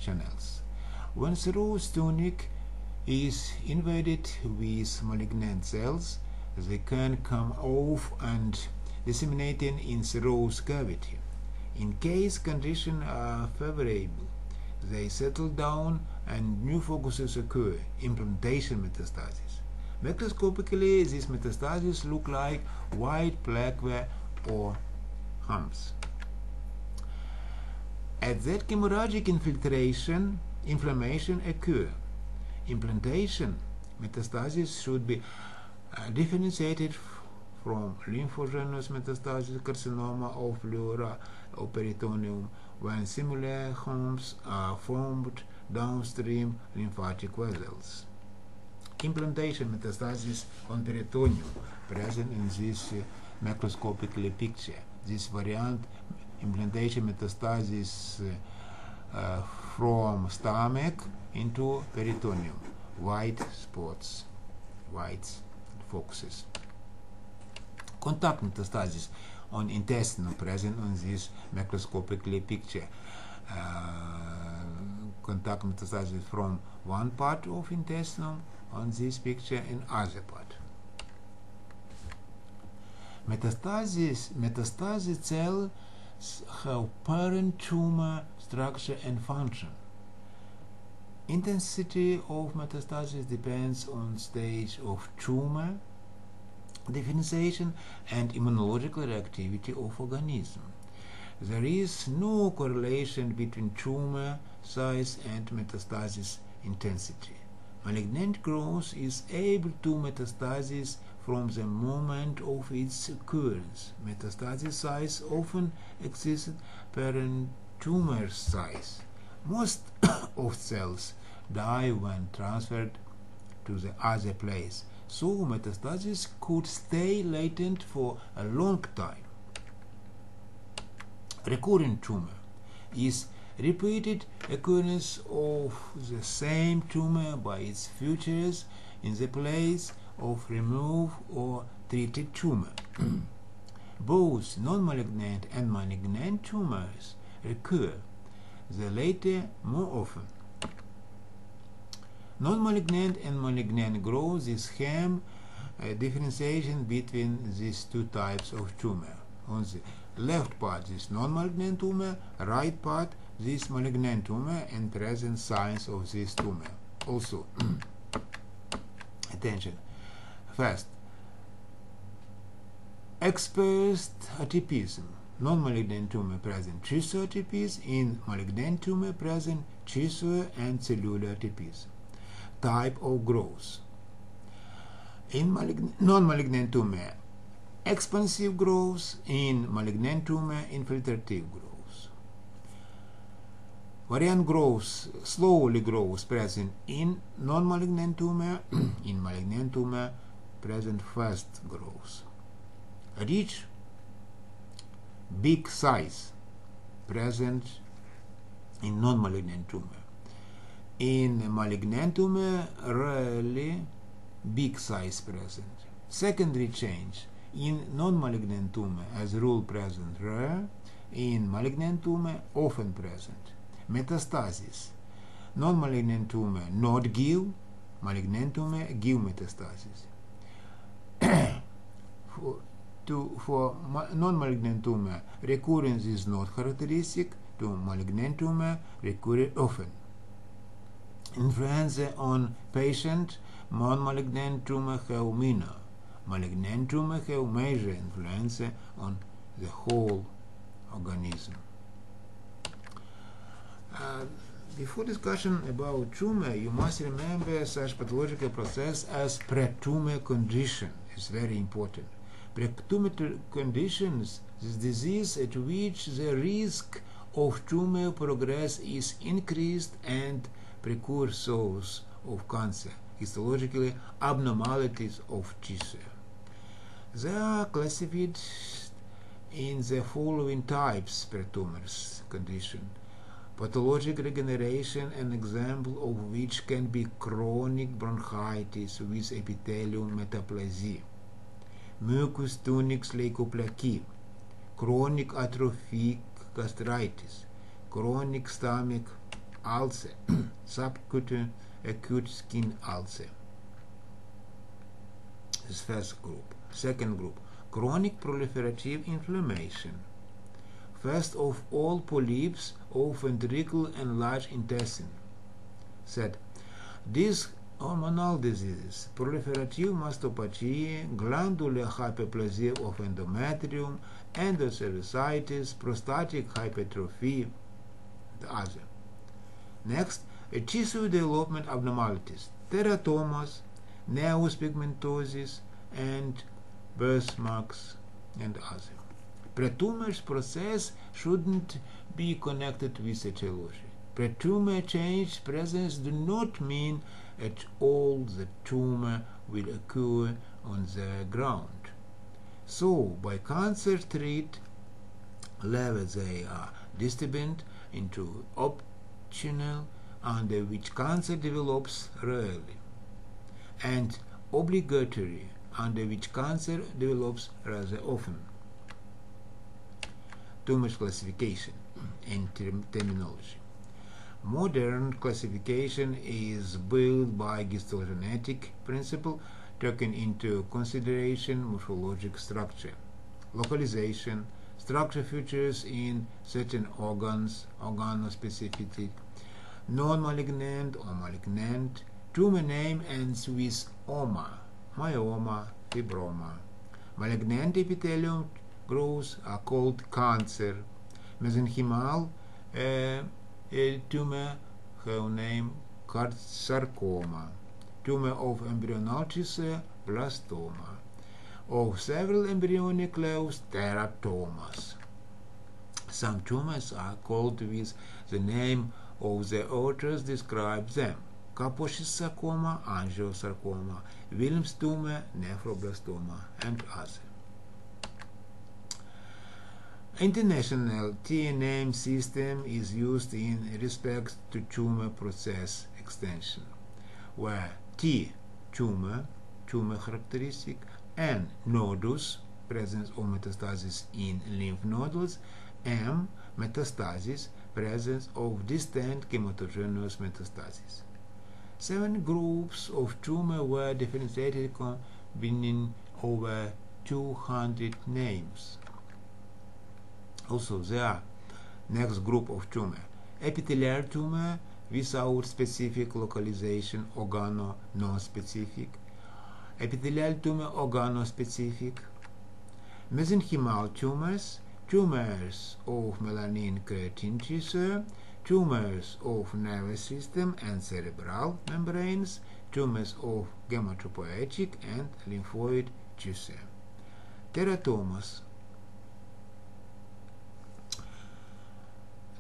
channels. When serous tunic is invaded with malignant cells, they can come off and disseminating in serous cavity. In case conditions are favorable, they settle down and new focuses occur, implantation metastasis. Macroscopically, these metastases look like white plaque or humps. At that hemorrhagic inflammation occur. Implantation metastasis should be differentiated from lymphogenous metastasis, carcinoma of pleura or peritoneum, when similar humps are formed downstream lymphatic vessels. Implantation metastasis on peritoneum present in this macroscopically picture. This variant implantation metastasis from stomach into peritoneum. White spots, white focuses. Contact metastasis on intestine present on this macroscopically picture. Contact metastasis from one part of intestine on this picture in other part. Metastasis cells have parent tumor structure and function. Intensity of metastasis depends on stage of tumor differentiation and immunological reactivity of organism. There is no correlation between tumor size and metastasis intensity. Malignant growth is able to metastasize from the moment of its occurrence. Metastasis size often exceeds parent tumor size. Most of cells die when transferred to the other place, so metastasis could stay latent for a long time. Recurrent tumor is repeated occurrence of the same tumor by its features in the place of removed or treated tumor. Both non-malignant and malignant tumors recur, the latter more often. Non-malignant and malignant growth is differentiation between these two types of tumor. On the left part, this non-malignant tumor, right part, this malignant tumor, and present signs of this tumor. Also, attention. First, expressed atypism. Non-malignant tumor present tissue atypism, in malignant tumor present tissue and cellular atypism. Type of growth. In non-malignant tumor, expansive growth. In malignant tumor, infiltrative growth. Variant growth, slowly growth present in non-malignant tumor, in malignant tumor present fast growth. Rich, big size present in non-malignant tumor. In malignant tumor, rarely big size present. Secondary change in non-malignant tumor, as rule present rare. in malignant tumor, often present. Metastasis. Non-malignant tumor not give, malignant tumor give metastasis. For non-malignant tumor, recurrence is not characteristic. To malignant tumor, recur often. Influence on patient. Non-malignant tumor have minor. Malignant tumor have major influence on the whole organism. Before discussion about tumor, you must remember such pathological process as pre-tumor condition. It's very important. Pre-tumor conditions, this disease at which the risk of tumor progress is increased and precursors of cancer, histologically abnormalities of tissue. They are classified in the following types pre-tumors condition. Pathologic regeneration, an example of which can be chronic bronchitis with epithelium metaplasia, mucus tunicus leukoplakia, chronic atrophic gastritis, chronic stomach ulcer, subcutaneous acute skin ulcer. This is first group. Second group, chronic proliferative inflammation. First of all, polyps of ventricle and large intestine. Third, these hormonal diseases, proliferative mastopathy, glandular hyperplasia of endometrium, endocervicitis, prostatic hypertrophy, the other. Next, tissue development abnormalities, teratomas, nevus pigmentosis, and birthmarks, and other. Pre-tumor process shouldn't be connected with etiology. Pre-tumor change presence do not mean at all the tumor will occur on the ground. So, by cancer treat level they are disturbed into optional under which cancer develops rarely, and obligatory under which cancer develops rather often. Tumors classification and terminology. Modern classification is built by histogenetic principle, taking into consideration morphological structure, localization, structure features in certain organs, organospecificity, non-malignant or malignant. Tumor name ends with oma, myoma, fibroma. Malignant epithelium growths are called cancer. Mesenchymal tumor have name sarcoma. Tumor of embryonal tissue, blastoma. Of several embryonic levels, teratomas. Some tumors are called with the name of the authors describe them. Kaposi's sarcoma, angiosarcoma, Wilms tumor, nephroblastoma, and others. International T-name system is used in respect to tumor process extension, where T, tumor characteristic, N, nodus, presence of metastasis in lymph nodules, M, metastasis, presence of distant hematogenous metastasis. 7 groups of tumor were differentiated combining over 200 names. Also, there are next group of tumor: epithelial tumor without specific localization, organo non-specific; epithelial tumor, organo-specific; mesenchymal tumors, tumors of melanin keratin tissue, tumors of nervous system and cerebral membranes, tumors of hematopoietic and lymphoid tissue. Teratomas.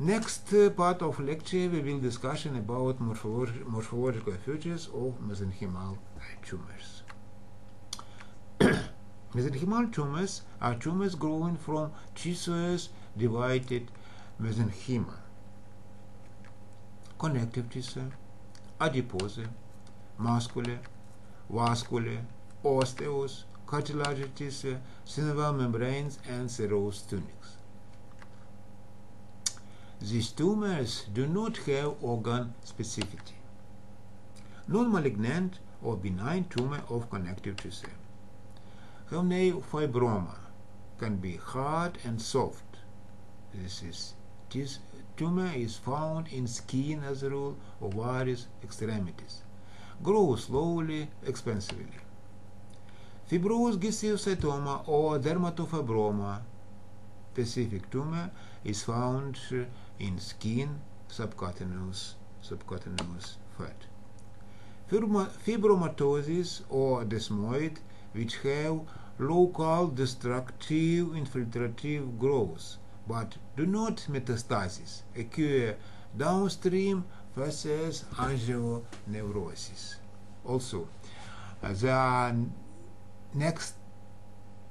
Next part of lecture we will discussion about morphological features of mesenchymal tumors. Mesenchymal tumors are tumors growing from tissues divided mesenchyma: connective tissue, adipose, muscular, vascular, osseous, cartilaginous tissue, synovial membranes, and serous tunics. These tumors do not have organ specificity. Non-malignant or benign tumor of connective tissue. Fibroma can be hard and soft. This tumor is found in skin as a rule or various extremities. Grows slowly, expansively. Fibrous gistiocytoma or dermatofibroma specific tumor is found in skin, subcutaneous fat. Fibromatosis or desmoid, which have local destructive infiltrative growth but do not metastasis, occur downstream versus angioneurosis. Also, there are next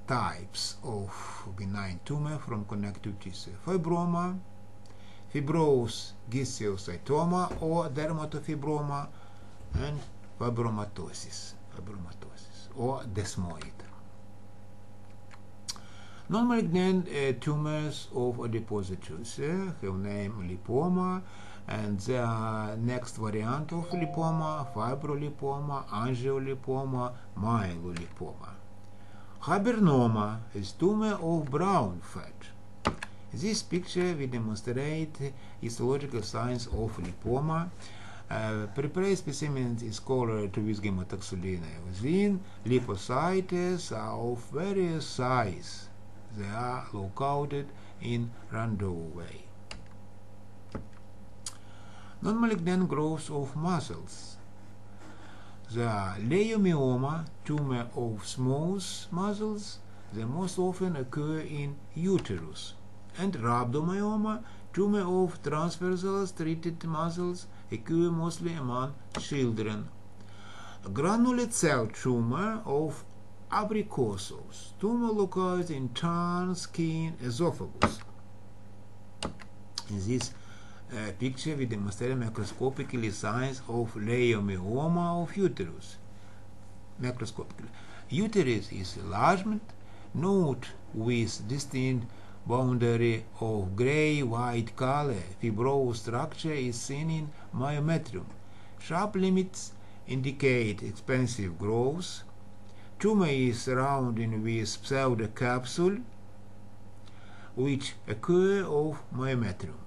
types of benign tumor from connective tissue: fibroma, fibrous gistiocytoma or dermatofibroma, and fibromatosis or desmoid. Non-malignant tumors of adipose tissue have name lipoma, and the next variant of lipoma: fibrolipoma, angiolipoma, myelolipoma. Cavernous is tumor of brown fat. This picture will demonstrate histological signs of lipoma. Prepared specimen is colored with gematoxylin iodine. Lymphocytes are of various size. They are located in random way. Non-malignant growth of muscles. The Leyomyoma, tumor of smooth muscles, they most often occur in uterus, and Rhabdomyoma, tumor of transversal striated muscles, occur mostly among children. A granulate cell tumor of abricosus, tumor located in tongue, skin, esophagus. In this picture, we demonstrate macroscopically signs of Leyomyoma of uterus. Macroscopically, uterus is enlargement, note with distinct boundary of gray-white color. Fibrous structure is seen in myometrium. Sharp limits indicate expansive growth. Tumor is surrounded with pseudocapsule, which occur of myometrium.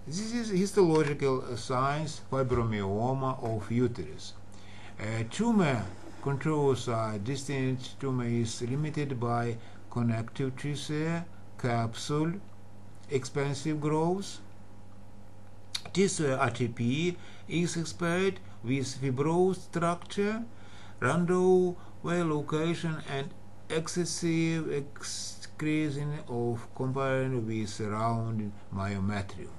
This is histological signs fibromyoma of uterus. Tumor contours are distinct. Tumor is limited by connective tissue, capsule, expansive growth. Tissue ATP is expired with fibrous structure, random location, and excessive excretion of component with surrounding myometrium.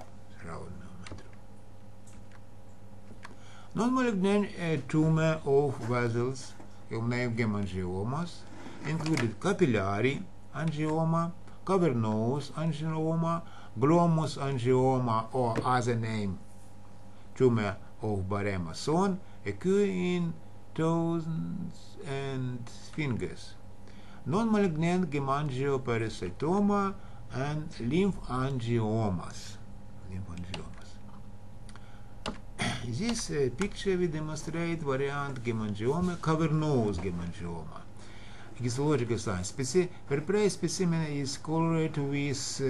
Non-malignant tumor of vessels, named hemangiomas, included capillary angioma, cavernous angioma, glomus angioma, or other name tumor of Barré-Mason, occur in toes and fingers. Non-malignant hemangiopericytoma and lymphangiomas. This picture will demonstrate variant hemangioma, cavernous hemangioma. Histological signs. Prepared specimen is colored with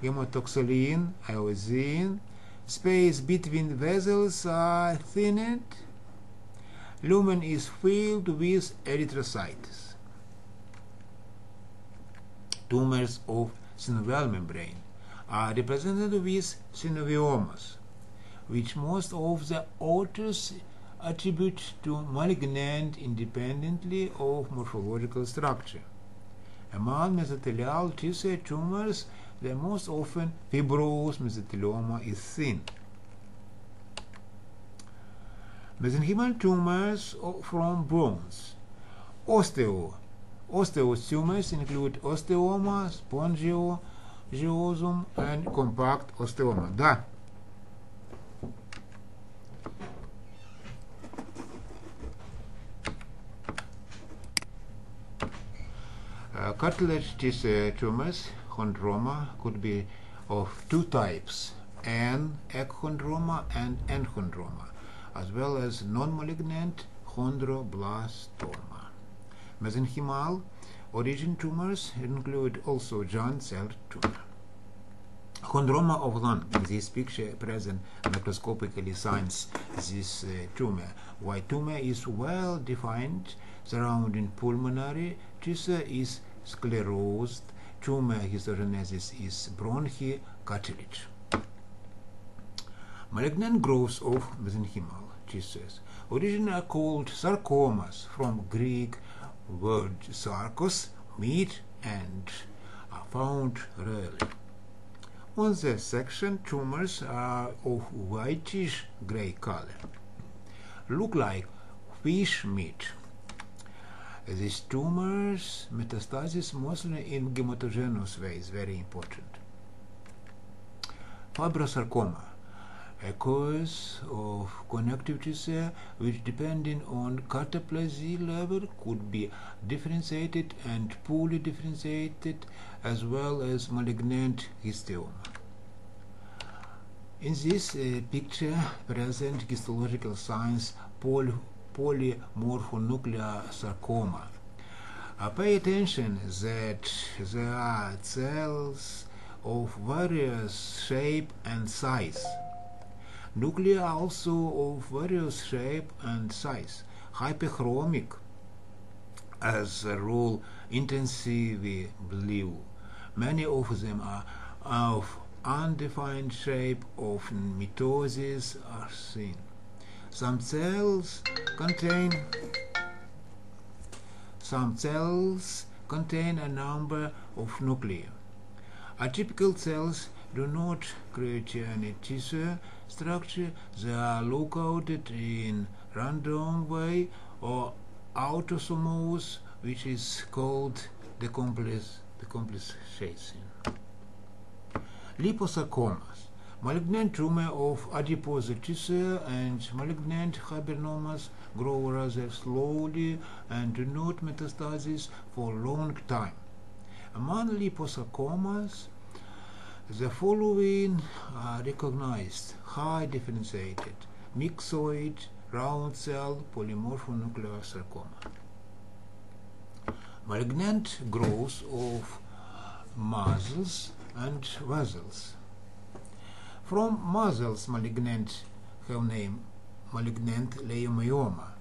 gematoxylin iodine. Space between vessels are thinned. Lumen is filled with erythrocytes. Tumors of synovial membrane are represented with synoviomas, which most of the authors attribute to malignant independently of morphological structure. Among mesothelial tissue tumors, the most often fibrous mesothelioma is seen. Mesenchymal tumors from bones. Osteous tumors include osteoma, spongiosum, and compact osteoma. Cartilage tissue tumors chondroma could be of two types, an ecchondroma and enchondroma, as well as non-malignant chondroblastoma. Mesenchymal origin tumors include also giant cell tumor. Chondroma of lung. In this picture present macroscopically signs this tumor. White tumor is well defined. Surrounding pulmonary tissue is sclerosed. Tumor histogenesis is bronchi cartilage. Malignant growths of mesenchymal tissues. Originally are called sarcomas, from Greek word sarkos, meat, and are found rarely. On the section, tumors are of whitish gray color, look like fish meat. These tumors metastasis mostly in gematogenous ways, very important. Fibrosarcoma, a cause of connective tissue which, depending on cataplasia level, could be differentiated and poorly differentiated, as well as malignant histoma. In this picture present histological signs polymorphonuclear sarcoma. Pay attention that there are cells of various shape and size. Nuclei are also of various shape and size. Hyperchromic, as a rule, intensively blue. Many of them are of undefined shape, often mitosis are seen. Some cells contain a number of nuclei. Atypical cells do not create any tissue structure. They are located in random way or autosomous, which is called decompensation. Liposarcomas, malignant tumor of adipose tissue, and malignant fibrinomas grow rather slowly and do not metastasize for a long time. Among liposarcomas, the following are recognized: high differentiated, myxoid, round cell, polymorphonuclear sarcoma. Malignant growth of muscles and vessels. From muscles, malignant have name malignant Leyomyoma,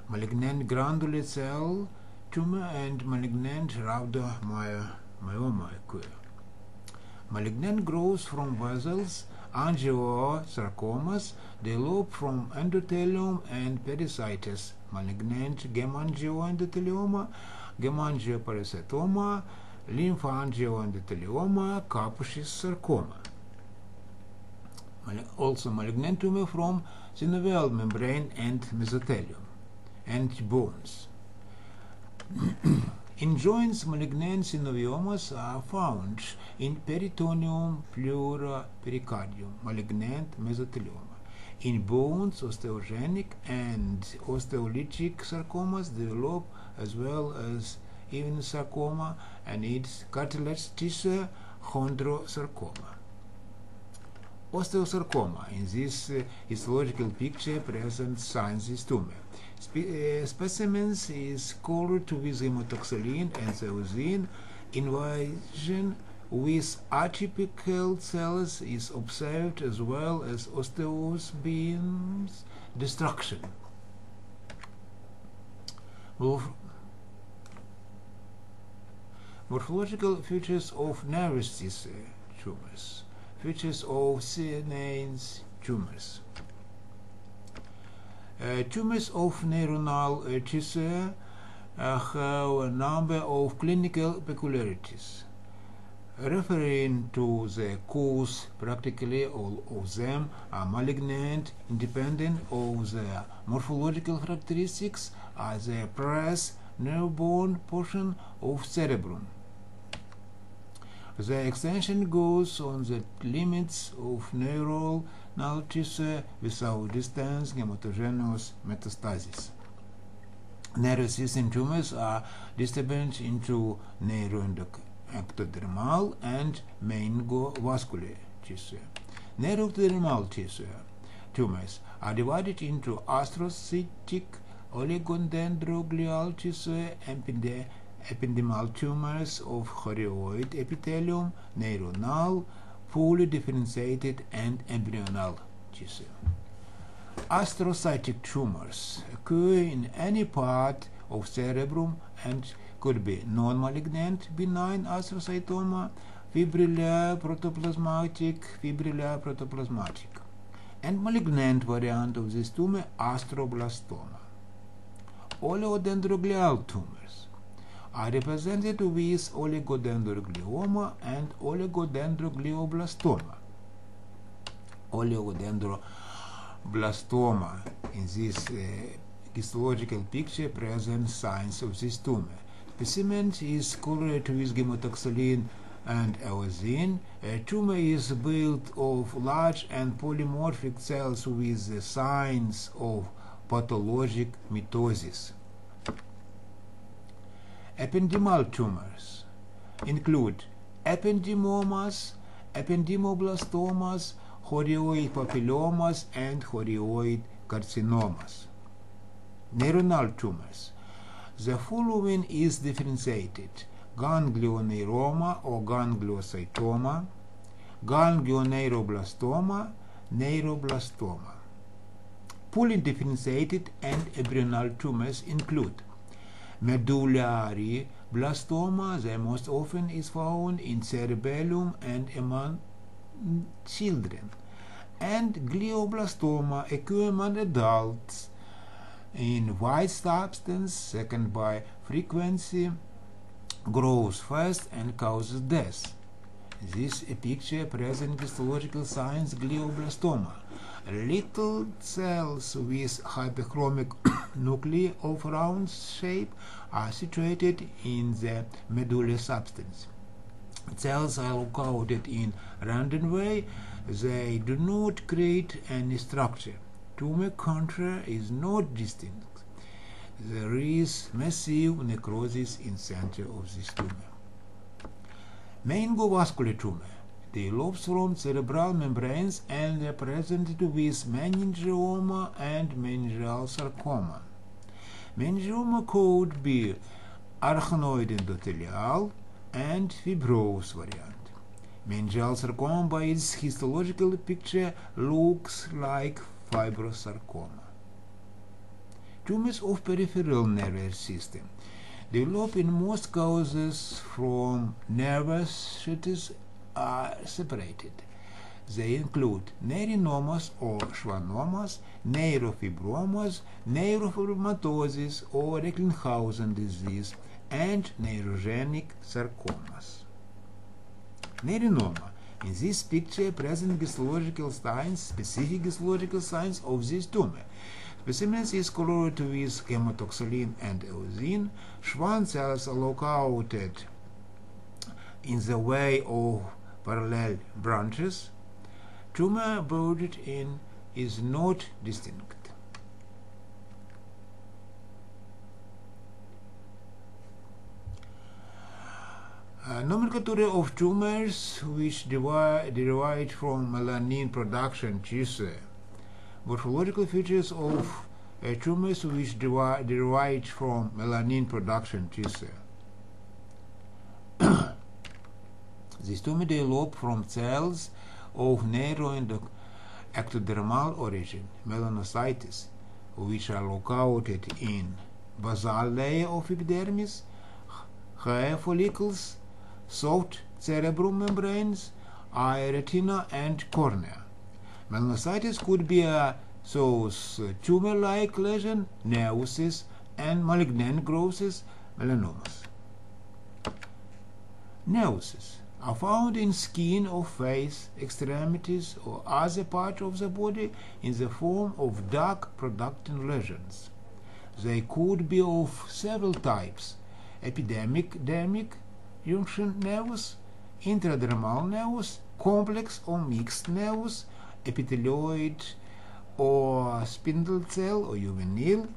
malignant granule cell tumor, and malignant rhabdomyoma occur. Malignant growth from vessels, angiosarcomas, develop from endothelium and pericytes. Malignant hemangioendothelioma, hemangioparasitoma, lymphangioendothelioma, Kaposh's sarcoma. Also malignant tumor from synovial membrane and mesothelium, and bones. In joints, malignant synoviomas are found in peritoneum, pleura, pericardium, malignant mesothelioma. In bones, osteogenic and osteolytic sarcomas develop, as well as even sarcoma and its cartilage tissue, chondrosarcoma. Osteosarcoma. In this histological picture present signs this tumor. Specimens is colored with hematoxylin and the invasion with atypical cells is observed, as well as osteobeams destruction. Morphological features of nervous tissue tumors. Features of senescence tumors. Tumors of neuronal tissue have a number of clinical peculiarities. Referring to the cause, practically all of them are malignant, independent of their morphological characteristics, as the pars nerve-bone portion of cerebrum. The extension goes on the limits of neuronal tissue without distant gematogenous metastasis. Nervous system tumors are disturbed into neuroendocrine ectodermal and meningovascular tissue. Neuroectodermal tissue tumors are divided into astrocytic, oligodendroglial tissue, ependymal tumors of chorioid epithelium, neuronal, fully differentiated, and embryonal tissue. Astrocytic tumors occur in any part of cerebrum and could be non-malignant, benign astrocytoma, fibrillar protoplasmatic, and malignant variant of this tumor, astroblastoma. Oligodendroglial tumors are represented with oligodendroglioma and oligodendroglioblastoma. Oligodendroblastoma in this histological picture presents signs of this tumor. Specimen is colored with gematoxylin and eosin. A tumor is built of large and polymorphic cells with the signs of pathologic mitosis. Ependymal tumors include ependymoma, ependymoblastomas, chorioid papillomas, and chorioid carcinomas. Neuronal tumors. The following is differentiated: ganglioneuroma or gangliocytoma, ganglioneuroblastoma, neuroblastoma. Fully differentiated and embryonal tumors include medullary blastoma, that most often is found in cerebellum and among children, and glioblastoma occur among adults in white substance, second by frequency, grows fast and causes death. This picture presents histological signs glioblastoma. Little cells with hyperchromic nuclei of round shape are situated in the medullary substance. Cells are located in random way. They do not create any structure. Tumor contour is not distinct. There is massive necrosis in center of this tumor. Meningovascular tumor develops from cerebral membranes and are presented with meningioma and meningeal sarcoma. Meningioma could be arachnoid endothelial and fibrous variant. Meningeal sarcoma by its histological picture looks like fibrosarcoma. Tumors of peripheral nervous system develop in most cases from nervous sheaths are separated. They include neurinomas or schwannomas, neurofibromas, neurofibromatosis or Recklinghausen disease, and neurogenic sarcomas. Neurinoma in this picture present histological signs, specific histological signs of this tumor. Specimen is colored with gematoxylin and eosin. Schwann cells are located in the way of parallel branches. Tumor bordered in is not distinct. Nomenclature of tumors which derive from melanin production tissue. Morphological features of tumors which derive from melanin production tissue. These tumors develop from cells of neuroectodermal origin, melanocytes, which are located in basal layer of epidermis, hair follicles, soft cerebrum membranes, eye, retina, and cornea. Melanocytes could be those tumor-like lesion, neurosis, and malignant growths, melanomas. Neurosis are found in skin or face, extremities, or other parts of the body in the form of dark producing lesions. They could be of several types: epidermic junction nervous, intradermal nervous, complex or mixed nervous, epithelioid or spindle cell or juvenile,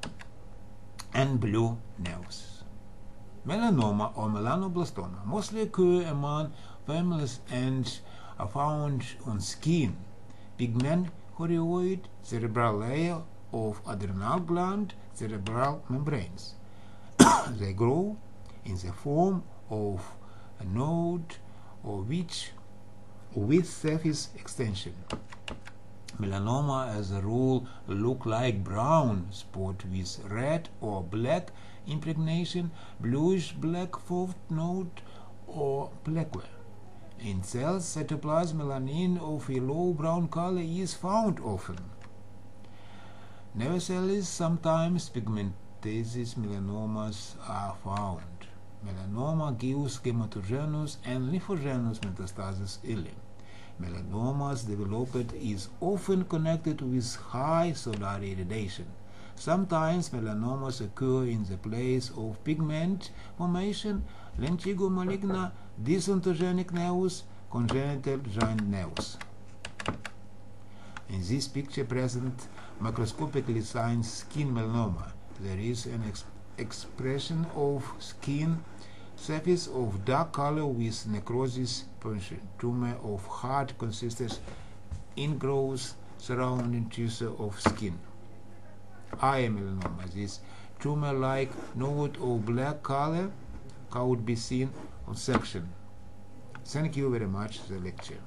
and blue nerves. Melanoma or melanoblastoma mostly occur among families and are found on skin, pigment chorioid, cerebral layer of adrenal gland, cerebral membranes. They grow in the form of a node or with surface extension. Melanoma, as a rule, look like brown spot with red or black impregnation, bluish-black fourth node, or plaque. In cells, cytoplasm melanin of yellow-brown color is found often. Nevertheless, sometimes pigmentaceous melanomas are found. Melanoma gives hematogenous and lymphogenous metastasis early. Melanomas developed is often connected with high solar radiation. Sometimes melanomas occur in the place of pigment formation, lentigo maligna, dysontogenic nevus, congenital giant nevus. In this picture present microscopically seen skin melanoma. There is an expression of skin surface of dark color with necrosis punction. Tumor of hard consistence ingrowth surrounding tissue of skin. Eye melanoma. This tumor-like node of black color could be seen on section. Thank you very much for the lecture.